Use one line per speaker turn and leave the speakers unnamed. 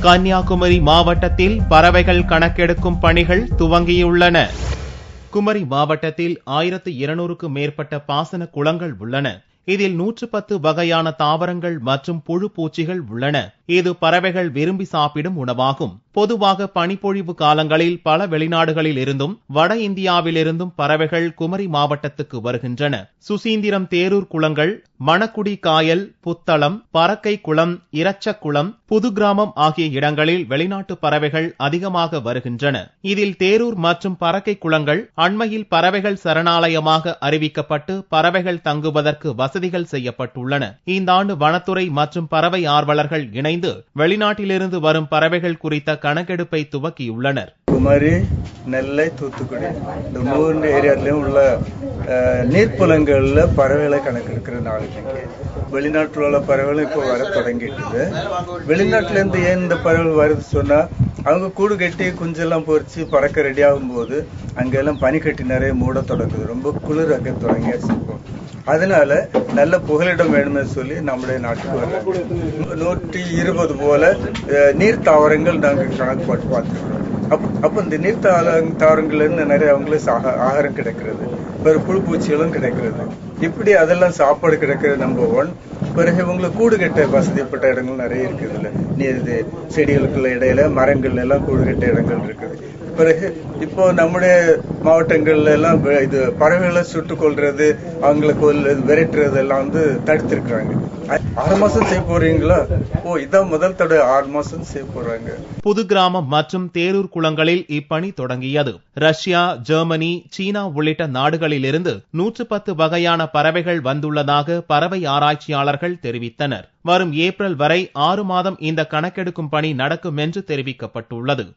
கன்னியாகுமரி மாவட்டத்தில் பறவைகள் கணக்கெடுக்கும் பணிகள் துவங்கியுள்ளன. குமரி மாவட்டத்தில் 1200க்கும் மேற்பட்ட பாசன குளங்கள் உள்ளன. இதில் 110 வகையான தாவரங்கள் மற்றும் புழு பூச்சிகள் உள்ளன. இது பறவைகள் விரும்பி சாப்பிடும் உணவாகும். பொதுவாக பனிப்பொழிவு காலங்களில் பல வெளிநாடுகளில் இருந்தும் வட இந்தியாவிலிருந்தும் பறவைகள் குமரி மாவட்டத்துக்கு வருகின்றன. சுசீந்திரம் தேரூர் குளங்கள், மணக்குடி காயல், புத்தளம், பறக்கை குளம், இரச்சக்குளம், புது கிராமம் ஆகிய இடங்களில் வெளிநாட்டு பறவைகள் அதிகமாக வருகின்றன. இதில் தேரூர் மற்றும் பறக்கை குளங்கள் அண்மையில் பறவைகள் சரணாலயமாக அறிவிக்கப்பட்டு பறவைகள் தங்குவதற்கு வசதிகள் செய்யப்பட்டுள்ளன. இந்த ஆண்டு வனத்துறை மற்றும் பறவை ஆர்வலர்கள் இணைந்து வெளிநாட்டிலிருந்து வரும் பறவைகள் குறித்த கணக்கெடுப்பை துவக்கியுள்ளனர்.
குமரி, நெல்லை, தூத்துக்குடி இந்த 3 ஏரியாலையும் உள்ள நீர்ப்புலங்கள்ல பறவைகளை கணக்கெடுக்கிற நாளைக்கு வெளிநாட்டில் உள்ள பறவைகள் இப்போ வர தொடங்கிட்டு. வெளிநாட்டுல இருந்து ஏன் இந்த பறவைகள் வருது சொன்னா, அவங்க கூடு கட்டி குஞ்செல்லாம் பொறிச்சு பறக்க ரெடி ஆகும் போது அங்கெல்லாம் பனி கட்டி நிறைய மூட தொடங்குது. ரொம்ப குளிர் அங்க தொடங்கியாச்சு. அதனால நல்ல புகலிடம் வேணுமே சொல்லி நம்முடைய நாட்டுக்கு வர்றாங்க. 120 போல நீர் தாவரங்கள் நாங்கள் கணக்கு போட்டு பார்த்துருக்கோம். அப்ப இந்த நீர் தாவரங்கள்ல இருந்து நிறைய அவங்களுக்கு ஆகாரம் கிடைக்கிறது, வேற புழு பூச்சிகளும் கிடைக்கிறது. இப்படி அதெல்லாம் சாப்பாடு கிடைக்கிறது நம்பர் 1. பிறகு இவங்களுக்கு கூடு கட்ட வசதிப்பட்ட இடங்கள் நிறைய இருக்குது. இல்ல நீர் செடிகளுக்குள்ள இடையில மரங்கள் எல்லாம் கூடு கட்ட இடங்கள் இருக்குது. பிறகு இப்போ நம்முடைய மாவட்டங்கள்ல எல்லாம் இது பறவைகளை சுட்டுக் கொள்றது, அவங்களை விரட்டுறது எல்லாம் தடுத்திருக்கிறாங்க. 6 மாசம் செய்ய போறீங்களா? இதான் முதல் தடவை 6 மாசம் செய்ய போறாங்க.
புது கிராமம் மற்றும் தேரூர் குளங்களில் இப்பணி தொடங்கியது. ரஷ்யா, ஜெர்மனி, சீனா உள்ளிட்ட நாடுகளிலிருந்து 110 வகையான பறவைகள் வந்துள்ளதாக பறவை ஆராய்ச்சியாளர்கள் தெரிவித்தனர். வரும் ஏப்ரல் வரை 6 மாதம் இந்த கணக்கெடுக்கும் பணி நடக்கும் என்று தெரிவிக்கப்பட்டுள்ளது.